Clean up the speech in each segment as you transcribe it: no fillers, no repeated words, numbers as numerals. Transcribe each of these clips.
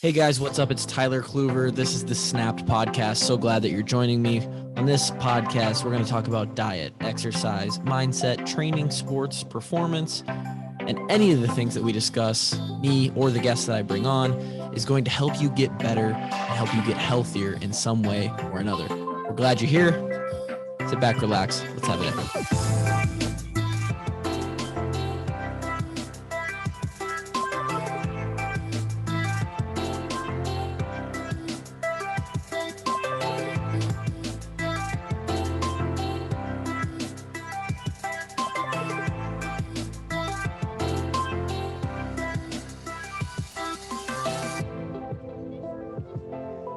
Hey guys, what's up? It's Tyler Kluver. This is the Snapped Podcast. So glad that you're joining me. On this podcast, we're going to talk about diet, exercise, mindset, training, sports, performance, and any of the things that we discuss, me or the guests that I bring on, is going to help you get better and help you get healthier in some way or another. We're glad you're here. Sit back, relax. Let's have it.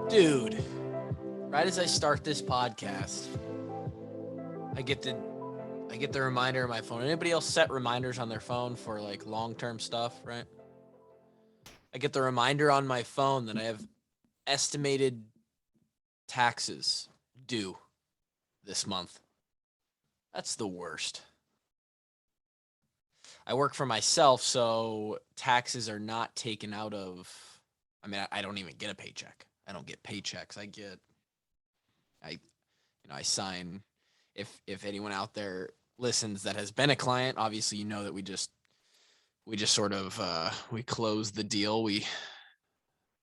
Dude, right as I start this podcast, I get the reminder on my phone. Anybody else set reminders on their phone for like long-term stuff, right? I get the reminder on my phone that I have estimated taxes due this month. That's the worst. I work for myself, so taxes are not taken out of, I don't even get a paycheck. I don't get paychecks. I sign, if anyone out there listens that has been a client, obviously you know that we just sort of we close the deal.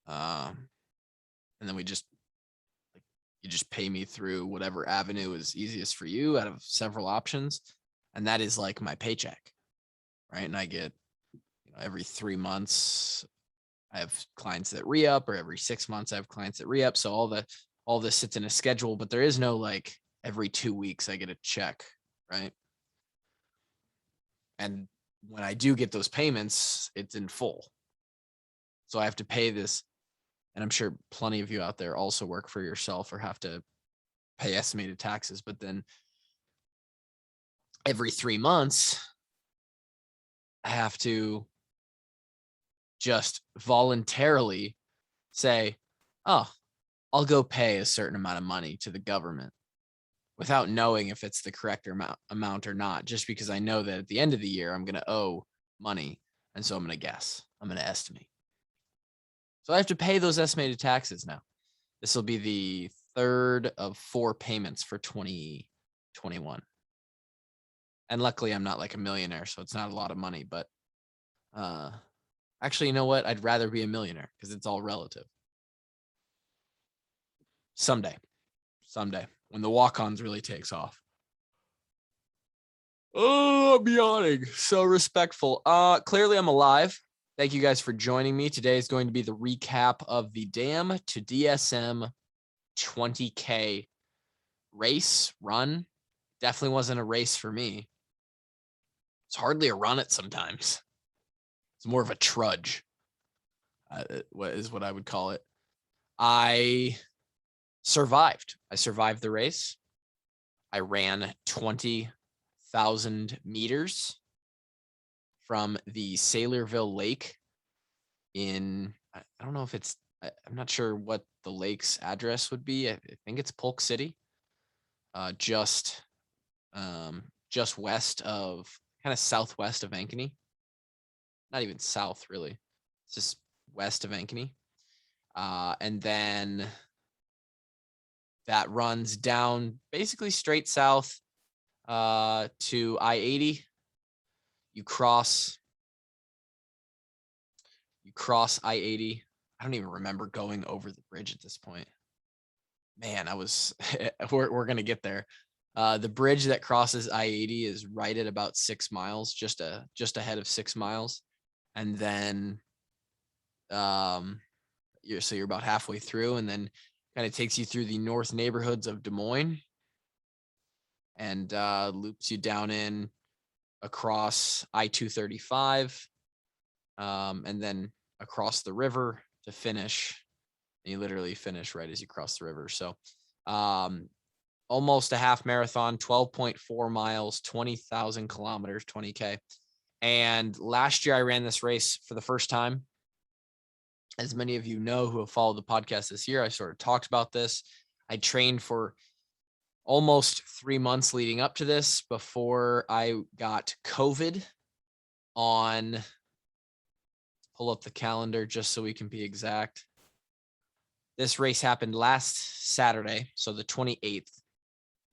And then you just pay me through whatever avenue is easiest for you out of several options. And that is like my paycheck, right? And I get, every 3 months I have clients that re-up, or every 6 months I have clients that re-up. So all this sits in a schedule, but there is no like every 2 weeks I get a check, right? And when I do get those payments, it's in full. So I have to pay this, and I'm sure plenty of you out there also work for yourself or have to pay estimated taxes, but then every 3 months I have to just voluntarily say, oh, I'll go pay a certain amount of money to the government without knowing if it's the correct amount or not, just because I know that at the end of the year, I'm going to owe money. And so I'm going to guess, I'm going to estimate. So I have to pay those estimated taxes now. This will be the third of 4 payments for 2021. And luckily I'm not like a millionaire, so it's not a lot of money, but actually, you know what? I'd rather be a millionaire because it's all relative. Someday, when the walk-ons really takes off. Oh, I'm yawning. So respectful. Clearly I'm alive. Thank you guys for joining me. Today is going to be the recap of the damn To DSM 20K run. Definitely wasn't a race for me. It's hardly a run at sometimes. It's more of a trudge. What I would call it. I survived the race. I ran 20,000 meters from the Saylorville Lake in, I don't know if it's, I'm not sure what the lake's address would be. I think it's Polk City, just west of, kind of southwest of Ankeny. Not even south, really. It's just west of Ankeny. And then that runs down basically straight south to I-80. You cross I-80. I don't even remember going over the bridge at this point. Man, we're going to get there. The bridge that crosses I-80 is right at about 6 miles, just ahead of 6 miles. And then you're about halfway through, and then kind of takes you through the north neighborhoods of Des Moines and loops you down in across I-235, and then across the river to finish. And you literally finish right as you cross the river. So almost a half marathon, 12.4 miles, 20,000 kilometers, 20K. And last year I ran this race for the first time. As many of you know who have followed the podcast this year, I sort of talked about this. I trained for almost 3 months leading up to this before I got COVID on, pull up the calendar just so we can be exact. this race happened last Saturday, so the 28th.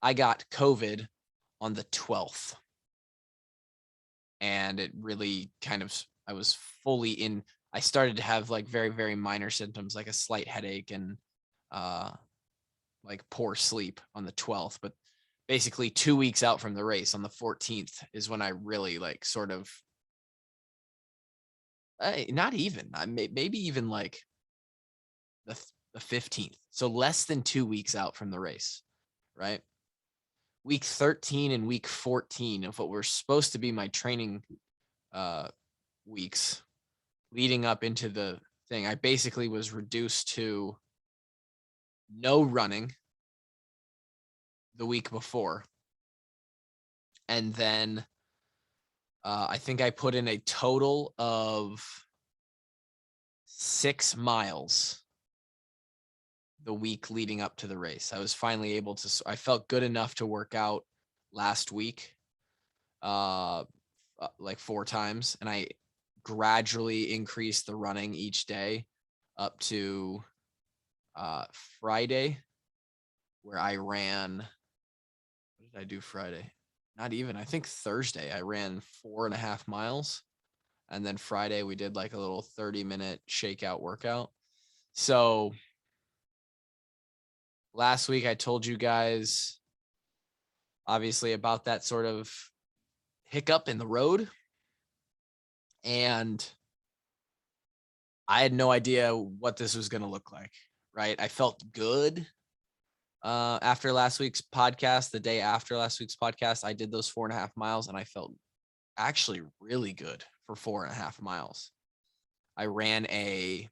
I got COVID on the 12th. And it really kind of, I was fully in, I started to have like very, very minor symptoms, like a slight headache and like poor sleep on the 12th. But basically 2 weeks out from the race on the 14th is when I really like sort of, not even, maybe even like the 15th. So less than 2 weeks out from the race, right? Week 13 and week 14 of what were supposed to be my training weeks leading up into the thing, I basically was reduced to no running the week before. And then I think I put in a total of 6 miles the week leading up to the race. I was finally able to, I felt good enough to work out last week, like 4 times. And I gradually increased the running each day up to Friday, where I ran. What did I do Friday? Not even. I think Thursday I ran 4.5 miles. And then Friday we did like a little 30-minute shakeout workout. So last week I told you guys obviously about that sort of hiccup in the road. And I had no idea what this was going to look like, right? I felt good after last week's podcast. The day after last week's podcast, I did those 4.5 miles and I felt actually really good for 4.5 miles. I ran a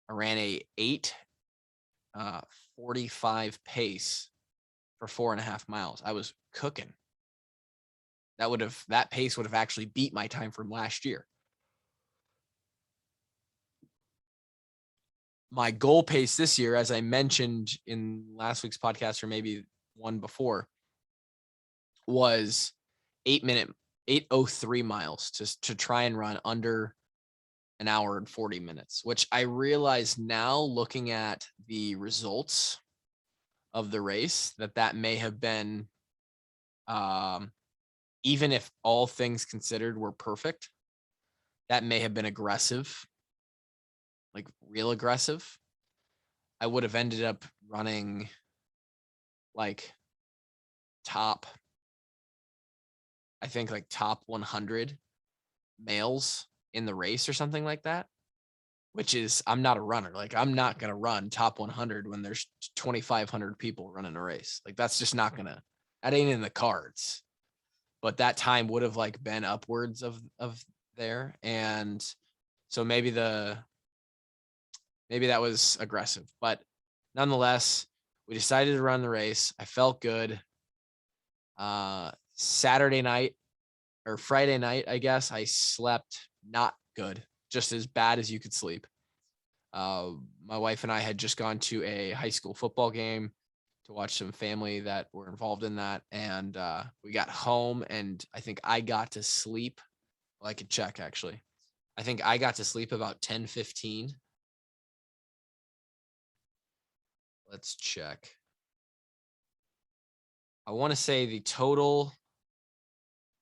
8:45 pace for 4.5 miles. I was cooking. That pace would have actually beat my time from last year. My goal pace this year, as I mentioned in last week's podcast, or maybe one before, was 8:03 miles to try and run under an hour and 40 minutes, which I realize now looking at the results of the race that may have been, even if all things considered were perfect, that may have been aggressive, like real aggressive. I would have ended up running like top 100 males in the race or something like that, which is, I'm not a runner. Like, I'm not going to run top 100 when there's 2,500 people running a race. Like, that's just not going to, that ain't in the cards. But that time would have like been upwards of there. And so maybe that was aggressive, but nonetheless, we decided to run the race. I felt good. Saturday night or Friday night, I guess, I slept not good, just as bad as you could sleep. My wife and I had just gone to a high school football game to watch some family that were involved in that. And we got home and I think I got to sleep. Well, I could check actually. I think I got to sleep about 10:15. Let's check. I want to say the total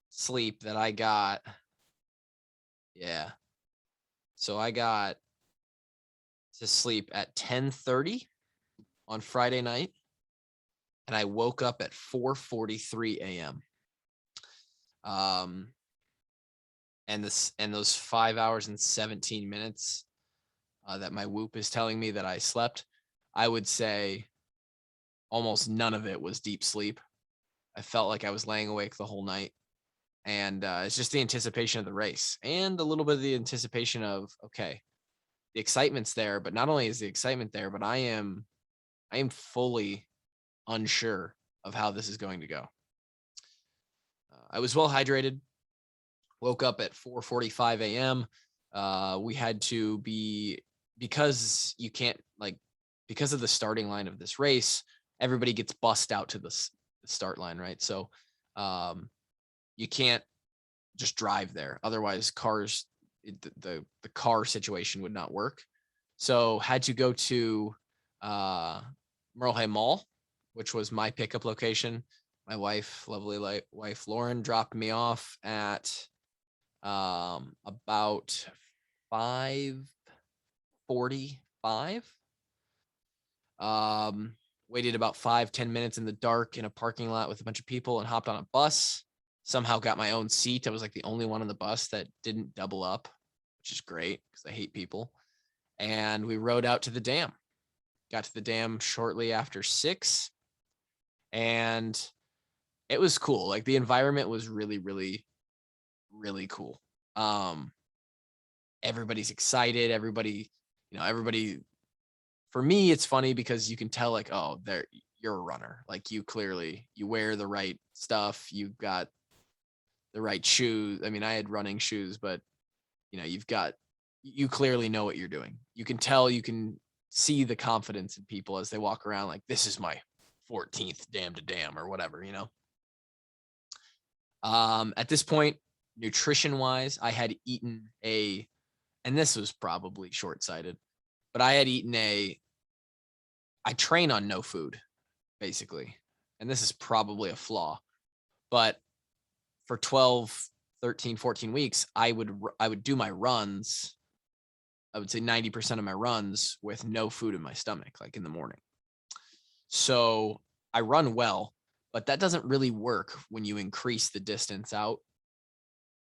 sleep that I got. Yeah. So I got to sleep at 10:30 on Friday night. And I woke up at 4:43 a.m. And those 5 hours and 17 minutes that my Whoop is telling me that I slept, I would say almost none of it was deep sleep. I felt like I was laying awake the whole night. And it's just the anticipation of the race and a little bit of the anticipation of, okay, the excitement's there, but not only is the excitement there, but I am fully unsure of how this is going to go. I was well hydrated, woke up at 4:45 a.m. We had to be, because you can't, like, because of the starting line of this race, everybody gets bussed out to the start line, right? So you can't just drive there. Otherwise, the car situation would not work. So had to go to Merle Mall, which was my pickup location. My wife, lovely wife Lauren, dropped me off at about 5:45. Waited about 5-10 minutes in the dark in a parking lot with a bunch of people and hopped on a bus. Somehow got my own seat. I was like the only one on the bus that didn't double up, which is great because I hate people. And we rode out to the dam. Got to the dam shortly after 6, and it was cool. Like the environment was really, really, really cool. Everybody's excited. Everybody. For me, it's funny because you can tell, like, oh, you're a runner. Like you wear the right stuff. You've got the right shoes. I mean, I had running shoes, but you clearly know what you're doing. You can tell, you can see the confidence in people as they walk around like, this is my 14th dam to dam or whatever, At this point, nutrition wise, I had eaten and this was probably short-sighted, but I train on no food, basically. And this is probably a flaw, but for 12, 13, 14 weeks, I would do my runs. I would say 90% of my runs with no food in my stomach, like in the morning. So I run well, but that doesn't really work when you increase the distance out.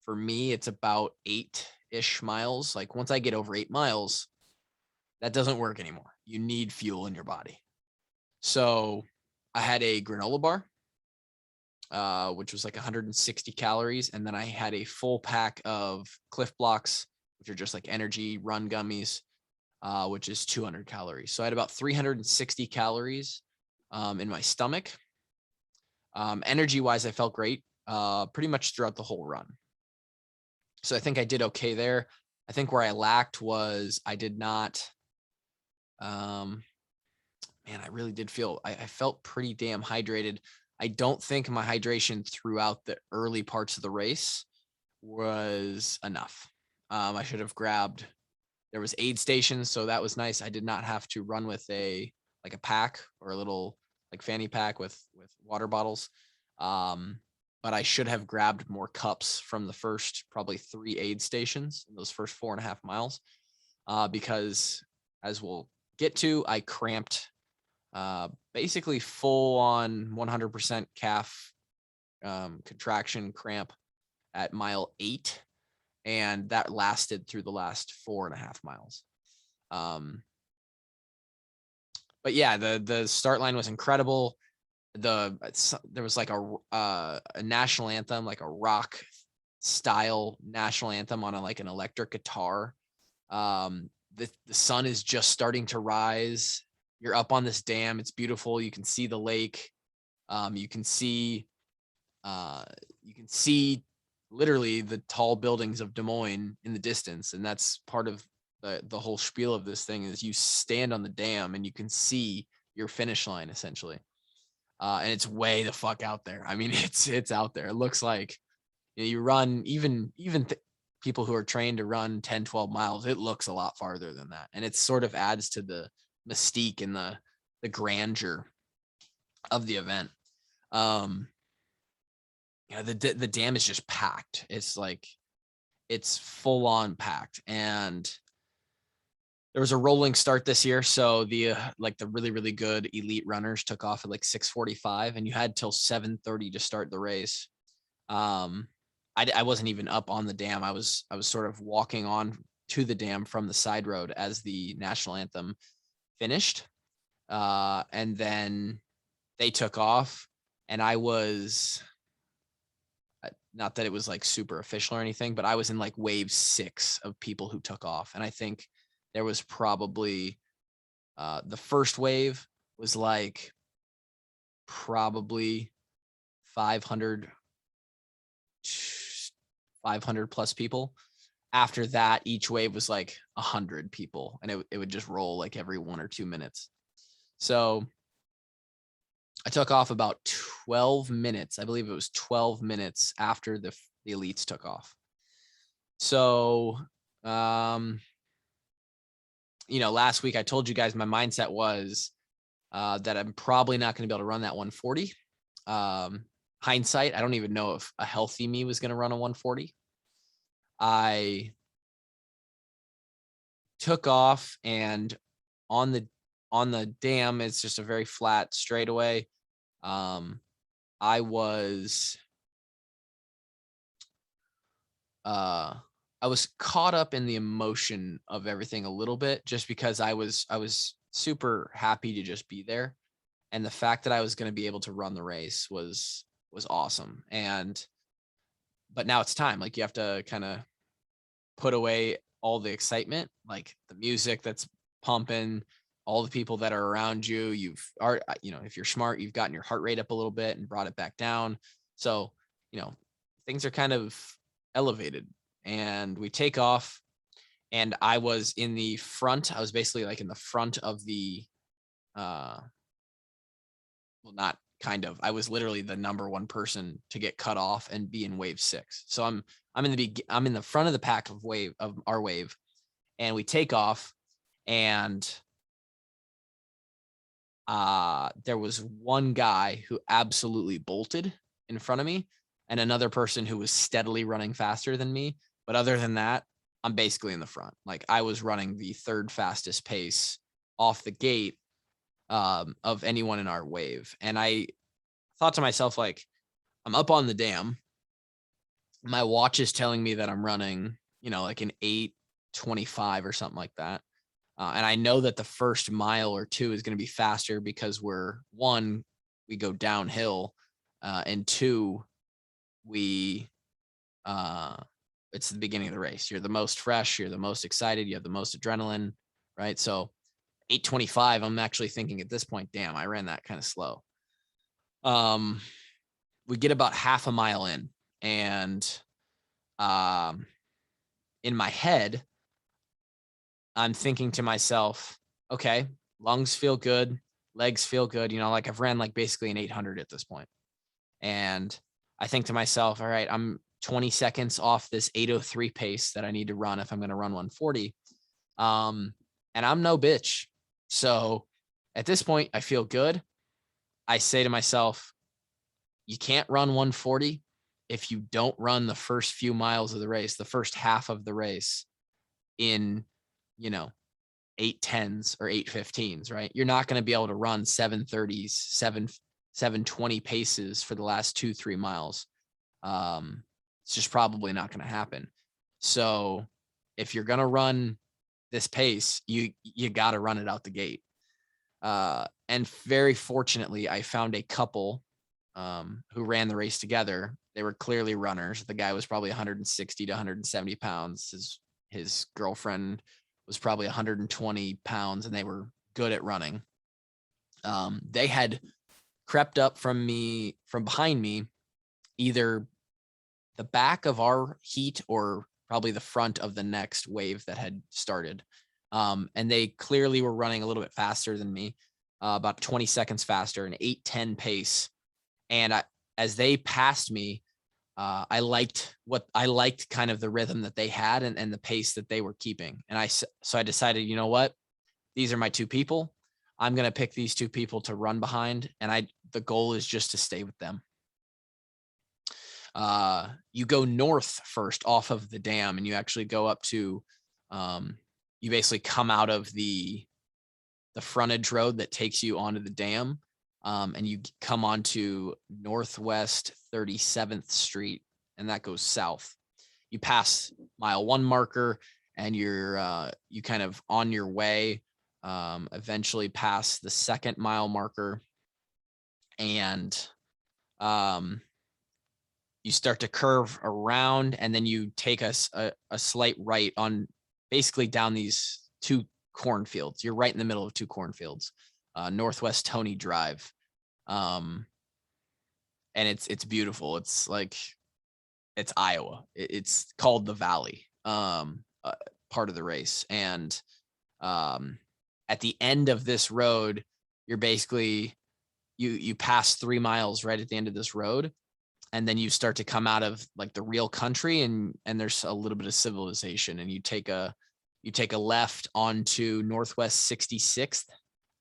For me, it's about 8-ish miles. Like once I get over 8 miles, that doesn't work anymore. You need fuel in your body. So I had a granola bar, which was like 160 calories. And then I had a full pack of Cliff Blocks, which are just like energy run gummies, which is 200 calories. So I had about 360 calories in my stomach. Energy wise, I felt great pretty much throughout the whole run. So I think I did okay there. I think where I lacked was I did not, I really did I felt pretty damn hydrated. I don't think my hydration throughout the early parts of the race was enough. I should have grabbed, there was aid stations, so that was nice. I did not have to run with a pack or a little like fanny pack with water bottles. But I should have grabbed more cups from the first probably 3 aid stations in those first 4.5 miles, because as we'll get to, I cramped basically full on 100% calf contraction cramp at mile 8, and that lasted through the last 4.5 miles. But yeah, the start line was incredible. There was like a national anthem, like a rock style national anthem on an electric guitar. The sun is just starting to rise. You're up on this dam. It's beautiful. You can see the lake. You can see literally the tall buildings of Des Moines in the distance. And that's part of the whole spiel of this thing is you stand on the dam and you can see your finish line essentially. And it's way the fuck out there. I mean, it's out there. It looks like you run even people who are trained to run 10, 12 miles. It looks a lot farther than that. And it sort of adds to the mystique and the grandeur of the event. The dam is just packed. It's full on packed, and there was a rolling start this year. So the really, really good elite runners took off at 6:45, and you had till 7:30 to start the race. I wasn't even up on the dam. I was sort of walking on to the dam from the side road as the national anthem finished. And then they took off, and I was, not that it was super official or anything, but I was in wave 6 of people who took off. And I think there was probably, the first wave was probably 500 plus people. After that, each wave was 100 people, and it would just roll every 1 or 2 minutes. So I took off about 12 minutes. I believe it was 12 minutes after the elites took off. So, last week I told you guys my mindset was that I'm probably not going to be able to run that 140. Hindsight, I don't even know if a healthy me was going to run a 140. I took off, and on the dam, it's just a very flat straightaway. I was caught up in the emotion of everything a little bit, just because I was super happy to just be there. And the fact that I was going to be able to run the race was awesome. But now it's time. Like, you have to kind of put away all the excitement, like the music that's pumping, all the people that are around you. If you're smart, you've gotten your heart rate up a little bit and brought it back down. So, things are kind of elevated, and we take off, and I was in the front. I was basically like in the front of the, not kind of, I was literally the number one person to get cut off and be in wave 6. So I'm in the front of the pack of our wave, and we take off, and there was one guy who absolutely bolted in front of me, and another person who was steadily running faster than me. But other than that, I'm basically in the front. Like, I was running the third fastest pace off the gate of anyone in our wave. And I thought to myself, like, I'm up on the dam. My watch is telling me that I'm running, like an 8:25 or something like that. And I know that the first mile or two is going to be faster because we go downhill, and 2, it's the beginning of the race. You're the most fresh, you're the most excited, you have the most adrenaline, right? So 8:25, I'm actually thinking at this point, damn, I ran that kind of slow. We get about half a mile in, and in my head, I'm thinking to myself, okay, lungs feel good, legs feel good. Like, I've ran like basically an 800 at this point. And I think to myself, all right, I'm 20 seconds off this 8:03 pace that I need to run if I'm going to run 140. And I'm no bitch. So at this point, I feel good. I say to myself, you can't run 140 if you don't run the first few miles of the race, the first half of the race, in 8:10s or 8:15s, right? You're not going to be able to run 7:30s, 7:20 paces for the last 2-3 miles. It's just probably not going to happen. So if you're going to run this pace, you got to run it out the gate. And very fortunately, I found a couple who ran the race together. They were clearly runners. The guy was probably 160 to 170 pounds. His girlfriend was probably 120 pounds, and they were good at running. They had crept up from behind me, either the back of our heat or probably the front of the next wave that had started. And they clearly were running a little bit faster than me, about 20 seconds faster, an 8:10 pace. And as they passed me, I liked kind of the rhythm that they had and the pace that they were keeping. And so I decided, you know what? These are my two people. I'm going to pick these two people to run behind. And the goal is just to stay with them. You go north first off of the dam, and you actually go up to, you basically come out of the frontage road that takes you onto the dam. And you come onto Northwest 37th Street, and that goes south. You pass mile 1 marker, and you kind of on your way, eventually pass the 2nd mile marker, and you start to curve around, and then you take a slight right on basically down these 2 cornfields. You're right in the middle of 2 cornfields, Northwest Tony Drive. And it's beautiful. It's like, it's Iowa. It's called the Valley, part of the race. And at the end of this road, you're basically, you pass 3 miles right at the end of this road. And then you start to come out of like the real country, and there's a little bit of civilization, and you take a You take a left onto Northwest 66th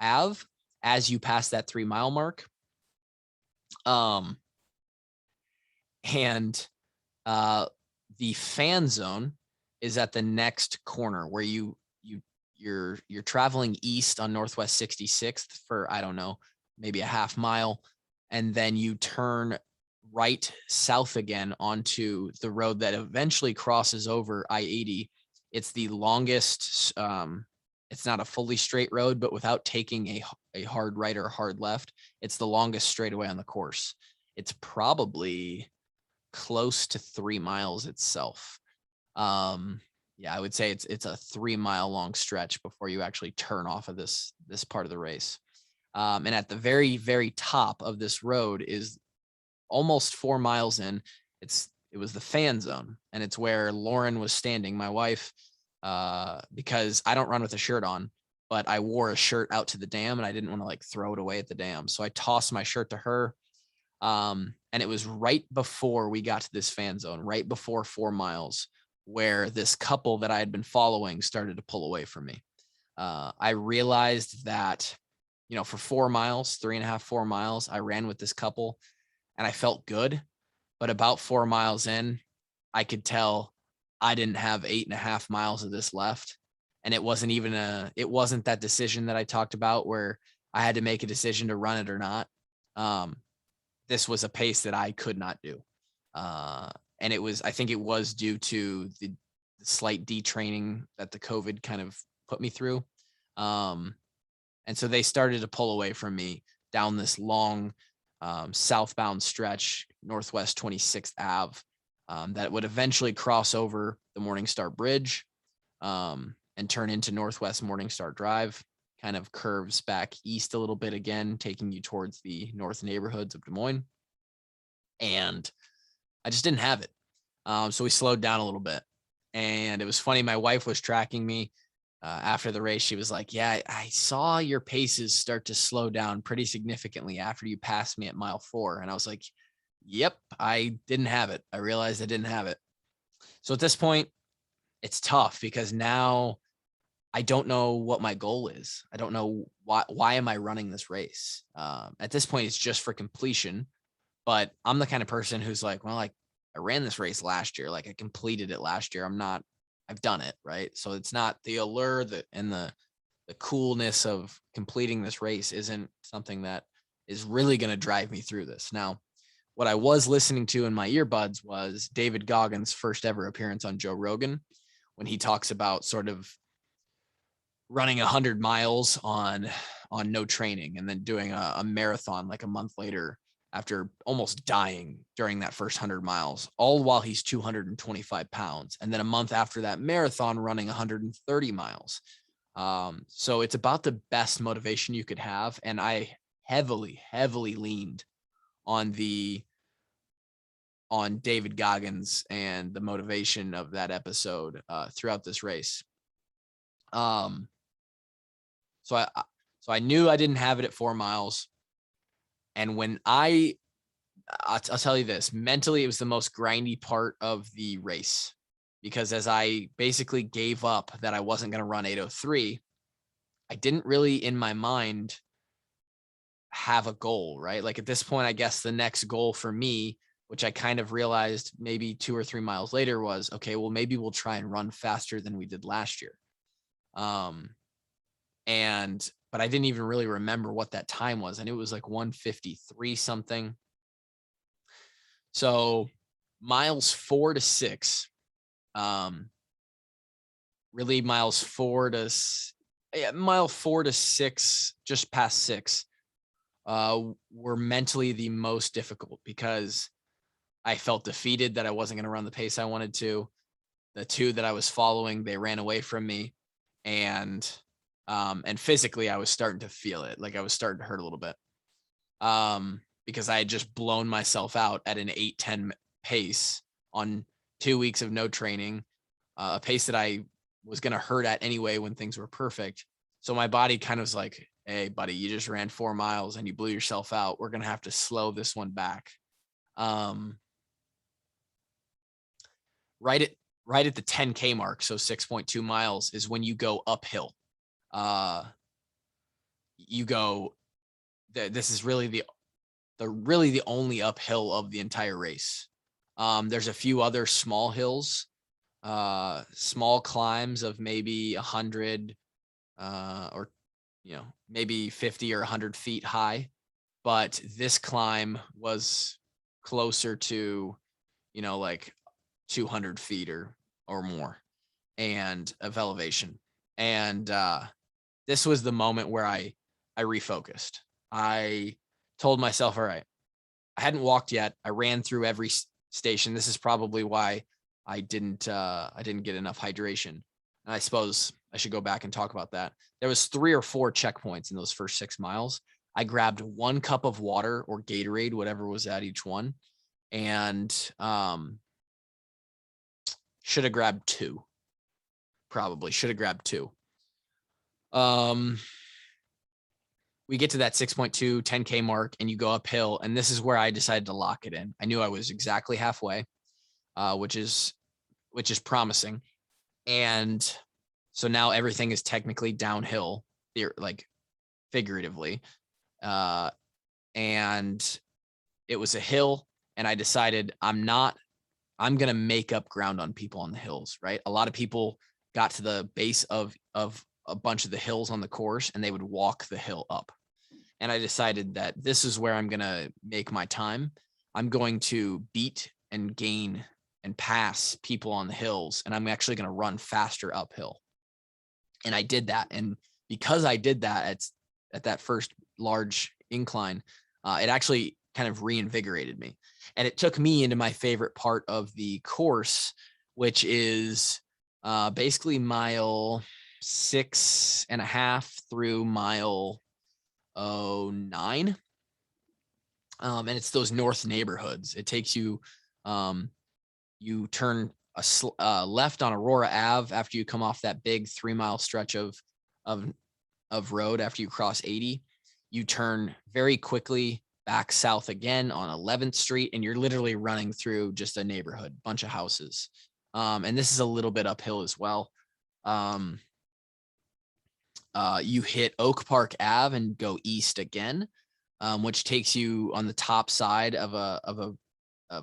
Ave as you pass that 3 mile mark. And the fan zone is at the next corner where you're traveling east on Northwest 66th for, I don't know, maybe a half mile, and then you turn right south again onto the road that eventually crosses over I-80. It's the longest, it's not a fully straight road, but without taking a hard right or hard left, it's the longest straightaway on the course. It's probably close to 3 miles itself. Yeah, I would say it's a 3 mile long stretch before you actually turn off of this part of the race. And at the very, very top of this road is almost 4 miles in. It was the fan zone, and it's where Lauren was standing, my wife, because I don't run with a shirt on, but I wore a shirt out to the dam and I didn't want to like throw it away at the dam. So I tossed my shirt to her. And it was right before we got to this fan zone, right before 4 miles, where this couple that I had been following started to pull away from me. I realized that, for 4 miles, 3.5, 4 miles, I ran with this couple and I felt good. But about 4 miles in, I could tell I didn't have 8.5 miles of this left. And it wasn't that decision that I talked about where I had to make a decision to run it or not. This was a pace that I could not do. And I think it was due to the slight detraining that the COVID kind of put me through. And so they started to pull away from me down this long southbound stretch, Northwest 26th Ave, that would eventually cross over the Morningstar Bridge and turn into Northwest Morningstar Drive. Kind of curves back east a little bit again, taking you towards the north neighborhoods of Des Moines. And I just didn't have it. So we slowed down a little bit. And it was funny. My wife was tracking me after the race. She was like, yeah, I saw your paces start to slow down pretty significantly after you passed me at mile 4. And I was like, yep, I didn't have it. I realized I didn't have it. So at this point, it's tough because now I don't know what my goal is. I don't know why am I running this race? At this point, it's just for completion, but I'm the kind of person who's like, well, like I ran this race last year. Like I completed it last year. I've done it. Right. So it's not the allure and the coolness of completing this race isn't something that is really going to drive me through this. Now, what I was listening to in my earbuds was David Goggins' first ever appearance on Joe Rogan, when he talks about sort of running 100 miles on no training and then doing a marathon like a month later after almost dying during that first 100 miles, all while he's 225 pounds. And then a month after that marathon running 130 miles. So it's about the best motivation you could have. And I heavily leaned on David Goggins and the motivation of that episode throughout this race. So I knew I didn't have it at 4 miles. And when I'll tell you this, mentally, it was the most grindy part of the race, because as I basically gave up that I wasn't going to run 8:03, I didn't really in my mind have a goal, right? Like at this point, I guess the next goal for me, which I kind of realized maybe 2 or 3 miles later, was, okay, well, maybe we'll try and run faster than we did last year. But I didn't even really remember what that time was. And it was like 1:53 something. So miles 4 to 6, really mile 4 to 6, just past 6, were mentally the most difficult because I felt defeated that I wasn't going to run the pace I wanted to. The two that I was following, they ran away from me, and physically I was starting to feel it. Like I was starting to hurt a little bit. Because I had just blown myself out at an 8:10 pace on 2 weeks of no training, a pace that I was going to hurt at anyway when things were perfect. So my body kind of was like, hey, buddy, you just ran 4 miles and you blew yourself out. We're going to have to slow this one back. Right right at the 10K mark, so 6.2 miles, is when you go uphill. You go, this is really the only uphill of the entire race. There's a few other small hills, small climbs of maybe 100 or maybe 50 or 100 feet high, but this climb was closer to like 200 feet or more and of elevation. And this was the moment where I refocused. I told myself, all right, I hadn't walked yet. I ran through every station. This is probably why I didn't get enough hydration. And I suppose I should go back and talk about that. There was 3 or 4 checkpoints in those first 6 miles. I grabbed 1 cup of water or Gatorade, whatever was at each one, and should have grabbed 2. Probably should have grabbed 2. We get to that 6.2 10K mark and you go uphill, and this is where I decided to lock it in. I knew I was exactly halfway, which is promising. And so now everything is technically downhill, like figuratively. And it was a hill, and I decided I'm going to make up ground on people on the hills, right? A lot of people got to the base of a bunch of the hills on the course and they would walk the hill up. And I decided that this is where I'm going to make my time. I'm going to beat and gain and pass people on the hills, and I'm actually going to run faster uphill. And I did that. And because I did that at that first large incline, it actually kind of reinvigorated me. And it took me into my favorite part of the course, which is basically mile 6.5 through mile 9. And it's those north neighborhoods. It takes you, you turn left on Aurora Ave after you come off that big 3-mile stretch of road after you cross 80. You turn very quickly back south again on 11th Street, and you're literally running through just a neighborhood, bunch of houses. And this is a little bit uphill as well. You hit Oak Park Ave and go east again, which takes you on the top side of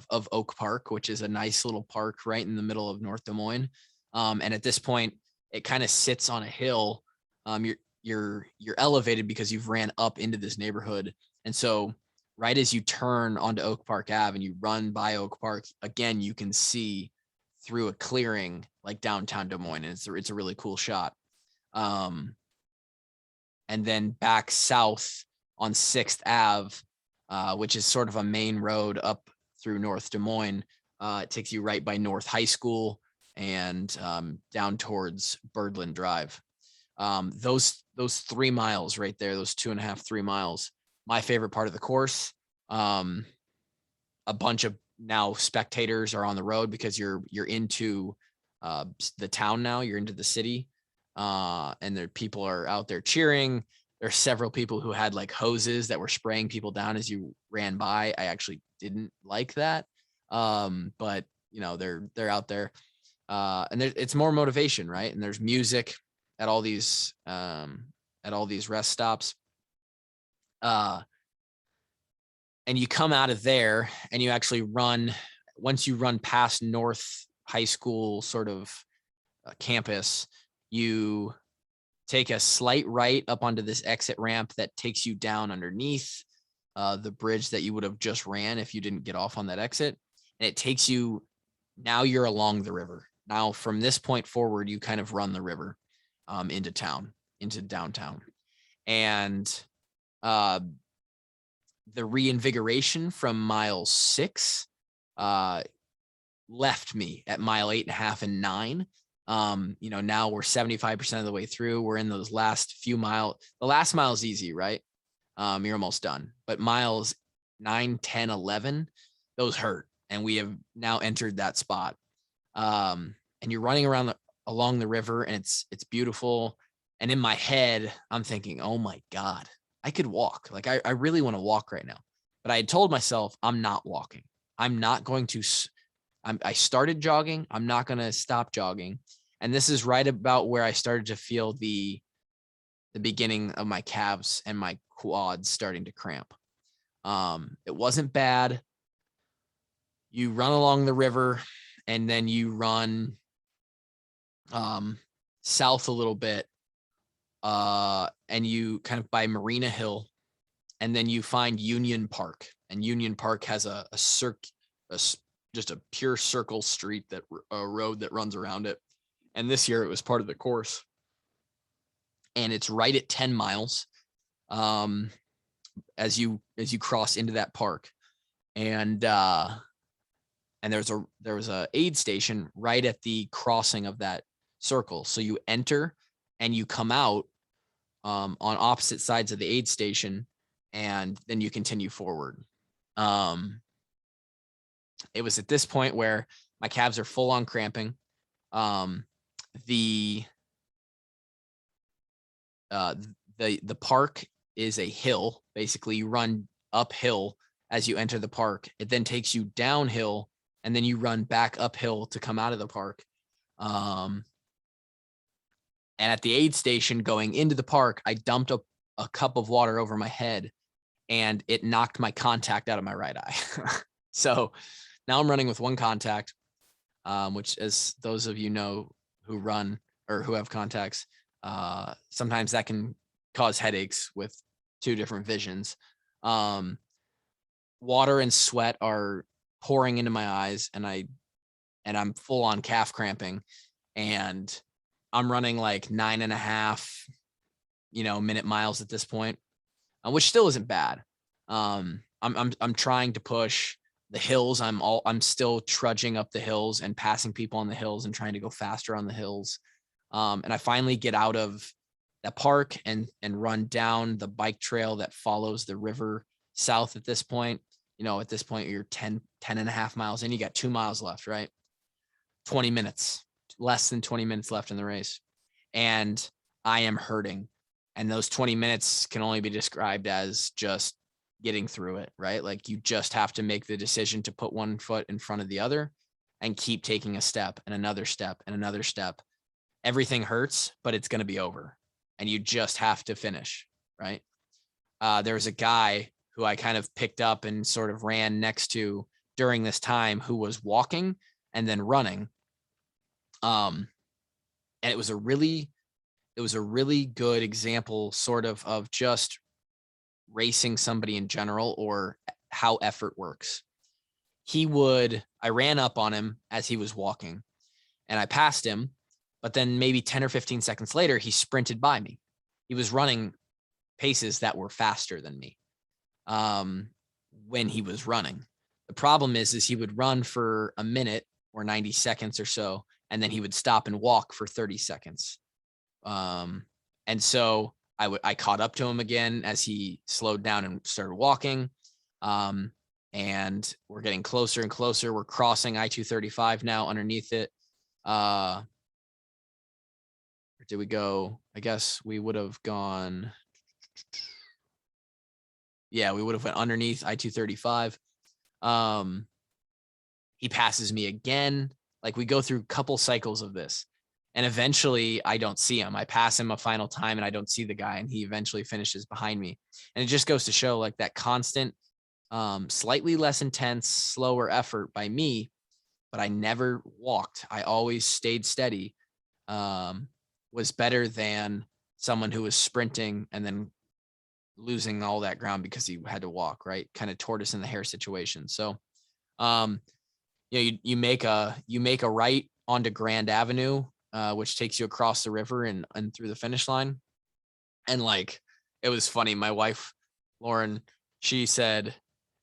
Oak Park, which is a nice little park right in the middle of North Des Moines. And at this point, it kind of sits on a hill. You're elevated because you've ran up into this neighborhood, and so right as you turn onto Oak Park Ave and you run by Oak Park again, you can see through a clearing like downtown Des Moines. And it's a really cool shot. And then back south on 6th Ave, which is sort of a main road up through North Des Moines. It takes you right by North High School and down towards Birdland Drive. Those 3 miles right there, those 2.5, 3 miles, my favorite part of the course. A bunch of now spectators are on the road because you're into the town now. You're into the city, and there people are out there cheering. There's several people who had like hoses that were spraying people down as you ran by. I actually didn't like that, but they're out there, and it's more motivation, right? And there's music at all these rest stops. And you come out of there and you actually run, once you run past North High School sort of campus, you take a slight right up onto this exit ramp that takes you down underneath the bridge that you would have just ran if you didn't get off on that exit. And it takes you, now you're along the river. Now from this point forward, you kind of run the river into downtown. And the reinvigoration from mile 6 left me at mile 8.5 and 9. Now we're 75% of the way through. We're in those last few miles. The last mile is easy, right? You're almost done. But miles 9, 10, 11, those hurt. And we have now entered that spot. And you're running around along the river, and it's beautiful. And in my head, I'm thinking, oh my God, I could walk. Like I really want to walk right now. But I had told myself I'm not walking. I'm not going to I started jogging. I'm not going to stop jogging. And this is right about where I started to feel the beginning of my calves and my quads starting to cramp. It wasn't bad. You run along the river and then you run south a little bit, and you kind of by Marina Hill, and then you find Union Park, and Union Park has just a pure circle street, that a road that runs around it. And this year it was part of the course, and it's right at 10 miles as you cross into that park. And there was a aid station right at the crossing of that circle. So you enter and you come out on opposite sides of the aid station, and then you continue forward. It was at this point where my calves are full on cramping. The park is a hill. Basically, you run uphill as you enter the park. It then takes you downhill, and then you run back uphill to come out of the park. And at the aid station going into the park, I dumped a cup of water over my head, and it knocked my contact out of my right eye. So now I'm running with one contact, which, as those of you know who run or who have contacts, sometimes that can cause headaches with two different visions. Water and sweat are pouring into my eyes, and I'm full on calf cramping, and I'm running like 9.5, minute miles at this point, which still isn't bad. I'm trying to push the hills. I'm still trudging up the hills and passing people on the hills and trying to go faster on the hills. And I finally get out of that park and run down the bike trail that follows the river south at this point. At this point, you're 10.5 miles in. You got 2 miles left, right? 20 minutes, less than 20 minutes left in the race. And I am hurting. And those 20 minutes can only be described as just getting through it, right? Like, you just have to make the decision to put one foot in front of the other and keep taking a step and another step and another step. Everything hurts, but it's going to be over, and you just have to finish, right? There was a guy who I kind of picked up and sort of ran next to during this time, who was walking and then running. And it was a really good example sort of just racing somebody in general, or how effort works. I ran up on him as he was walking, and I passed him, but then maybe 10 or 15 seconds later, he sprinted by me. He was running paces that were faster than me when he was running. The problem is he would run for a minute or 90 seconds or so, and then he would stop and walk for 30 seconds. And so I caught up to him again as he slowed down and started walking. And we're getting closer and closer. We're crossing I-235 now underneath it. Where did we go? I guess we would have gone. Yeah, we would have went underneath I-235. He passes me again. Like, we go through a couple cycles of this, and eventually I don't see him. I pass him a final time and I don't see the guy, and he eventually finishes behind me. And it just goes to show, like, that constant, slightly less intense, slower effort by me, but I never walked. I always stayed steady, was better than someone who was sprinting and then losing all that ground because he had to walk, right? Kind of tortoise in the hare situation. So, you make a right onto Grand Avenue, which takes you across the river and through the finish line. And, like, it was funny. My wife, Lauren, she said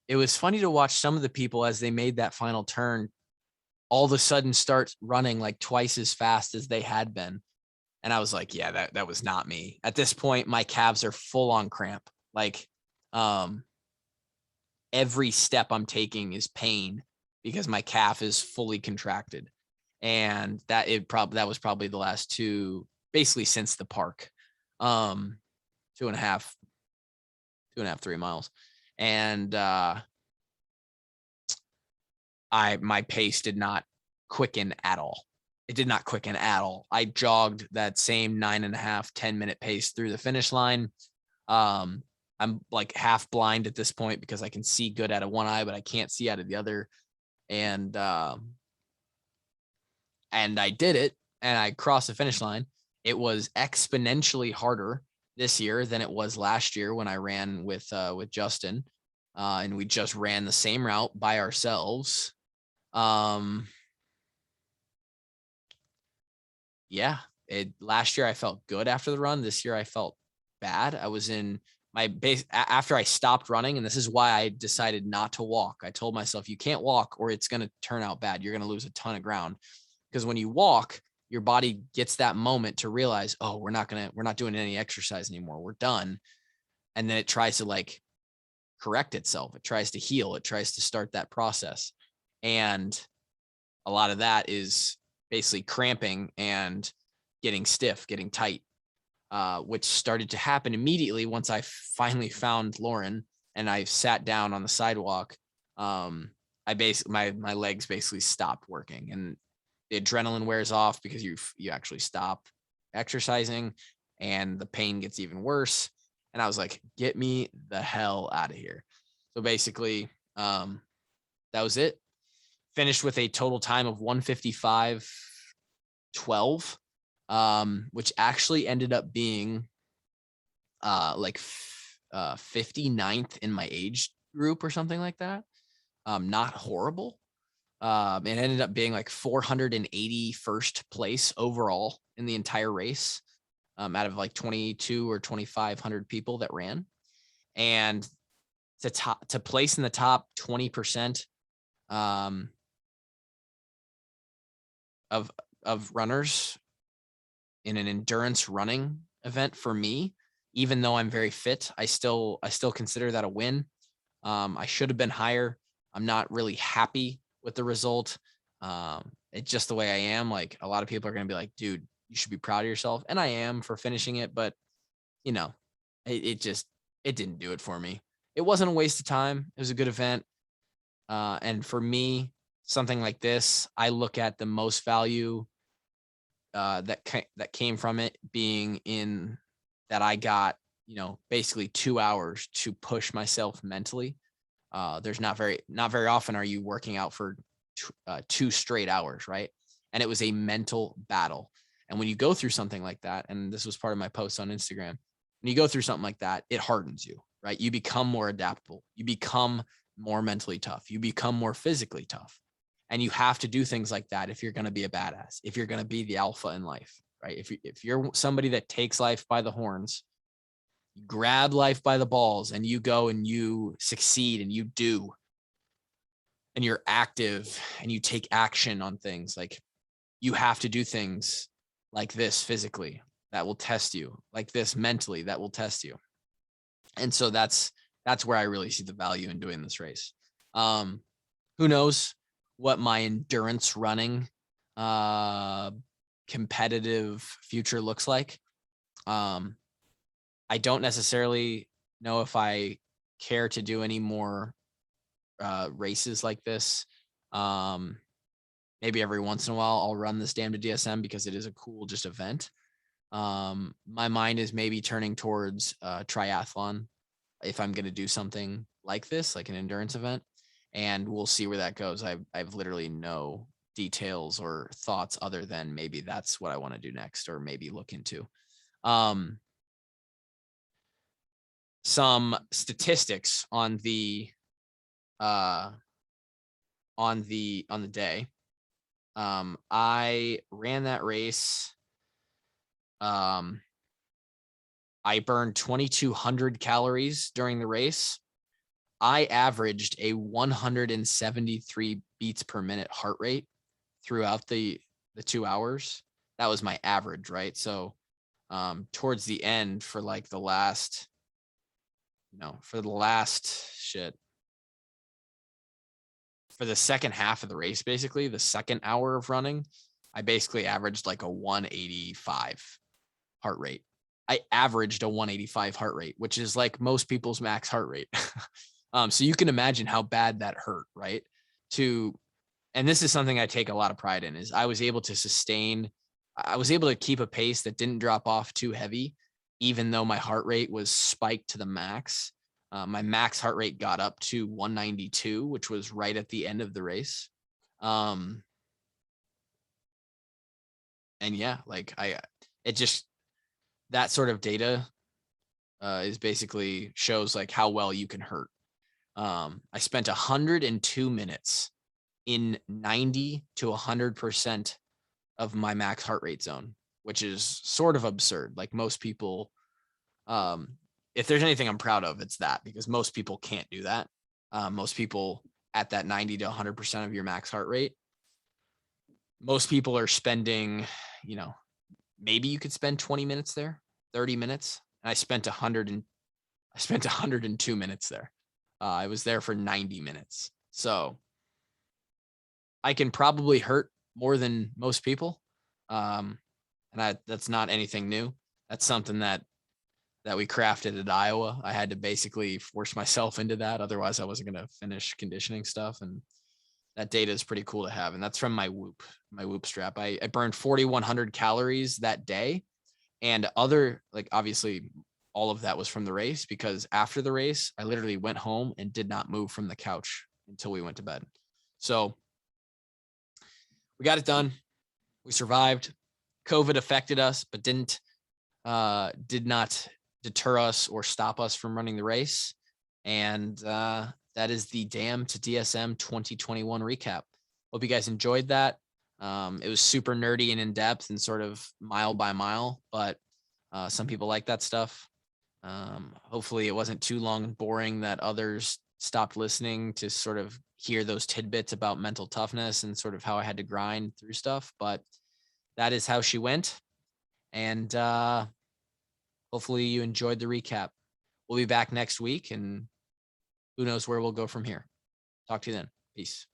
it was funny to watch some of the people as they made that final turn all of a sudden start running like twice as fast as they had been. And I was like, yeah, that was not me. At this point, my calves are full on cramp. Like, every step I'm taking is pain because my calf is fully contracted. And that was probably the last two, basically since the park, 2.5, 3 miles. And my pace did not quicken at all. It did not quicken at all. I jogged that same 9.5, 10-minute pace through the finish line. I'm like half blind at this point because I can see good out of one eye, but I can't see out of the other. And I did it, and I crossed the finish line. It was exponentially harder this year than it was last year when I ran with Justin, and we just ran the same route by ourselves. Yeah, last year I felt good after the run. This year I felt bad. I was in my base after I stopped running, and this is why I decided not to walk. I told myself, you can't walk or it's going to turn out bad. You're going to lose a ton of ground, because when you walk, your body gets that moment to realize, oh, we're not doing any exercise anymore. We're done. And then it tries to like correct itself. It tries to heal. It tries to start that process. And a lot of that is basically cramping and getting stiff, getting tight, which started to happen immediately once I finally found Lauren and I sat down on the sidewalk. My legs basically stopped working, and the adrenaline wears off because you actually stop exercising, and the pain gets even worse. And I was like, get me the hell out of here. So basically, that was it. Finished with a total time of 1:55:12, which actually ended up being like 59th in my age group or something like that. Not horrible. It ended up being like 481st place overall in the entire race, out of like 22 or 2,500 people that ran. And to place in the top 20% of runners in an endurance running event, for me, even though I'm very fit, I still consider that a win. I should have been higher. I'm not really happy with the result. It's just the way I am. Like, a lot of people are going to be like, dude, you should be proud of yourself. And I am for finishing it, but you know, it didn't do it for me. It wasn't a waste of time. It was a good event. And for me, something like this, I look at the most value that came from it being in that I got, basically 2 hours to push myself mentally. There's not very often are you working out for 2 straight hours, right? And it was a mental battle. And when you go through something like that, and this was part of my post on Instagram, when you go through something like that, it hardens you, right? You become more adaptable. You become more mentally tough. You become more physically tough. And you have to do things like that if you're going to be a badass, if you're going to be the alpha in life, right? If you're somebody that takes life by the horns, you grab life by the balls, and you go and you succeed and you do, and you're active and you take action on things, like, you have to do things like this physically that will test you, like this mentally that will test you. And so that's where I really see the value in doing this race. Who knows what my endurance running competitive future looks like. I don't necessarily know if I care to do any more races like this. Maybe every once in a while I'll run this damn To DSM because it is a cool just event. My mind is maybe turning towards triathlon if I'm going to do something like this, like an endurance event, and we'll see where that goes. I've literally no details or thoughts other than maybe that's what I want to do next, or maybe look into. Some statistics on the day. I ran that race. I burned 2,200 calories during the race. I averaged a 173 beats per minute heart rate throughout the 2 hours. That was my average, right? So towards the end, for like the last, for the second half of the race, basically the second hour of running, I basically averaged like a 185 heart rate. I averaged a 185 heart rate, which is like most people's max heart rate. So you can imagine how bad that hurt, right? To and this is something I take a lot of pride in, is I was able to keep a pace that didn't drop off too heavy, even though my heart rate was spiked to the max. My max heart rate got up to 192, which was right at the end of the race. And yeah, like that sort of data is basically shows like how well you can hurt. I spent 102 minutes in 90 to 100% of my max heart rate zone, which is sort of absurd. Like most people, if there's anything I'm proud of, it's that, because most people can't do that. Most people at that 90 to 100% of your max heart rate, most people are spending, maybe you could spend 20 minutes there, 30 minutes. And I spent 102 minutes there. I was there for 90 minutes. So I can probably hurt more than most people. And that's not anything new. That's something that we crafted at Iowa. I had to basically force myself into that. Otherwise I wasn't going to finish conditioning stuff. And that data is pretty cool to have. And that's from my Whoop strap. I burned 4,100 calories that day. And obviously all of that was from the race, because after the race, I literally went home and did not move from the couch until we went to bed. So we got it done. We survived. COVID affected us, but did not deter us or stop us from running the race. And that is the Damn to DSM 2021 recap. Hope you guys enjoyed that. It was super nerdy and in depth and sort of mile by mile, but some people like that stuff. Hopefully it wasn't too long and boring that others stopped listening to sort of hear those tidbits about mental toughness and sort of how I had to grind through stuff. But that is how she went. And hopefully you enjoyed the recap. We'll be back next week, and who knows where we'll go from here. Talk to you then. Peace.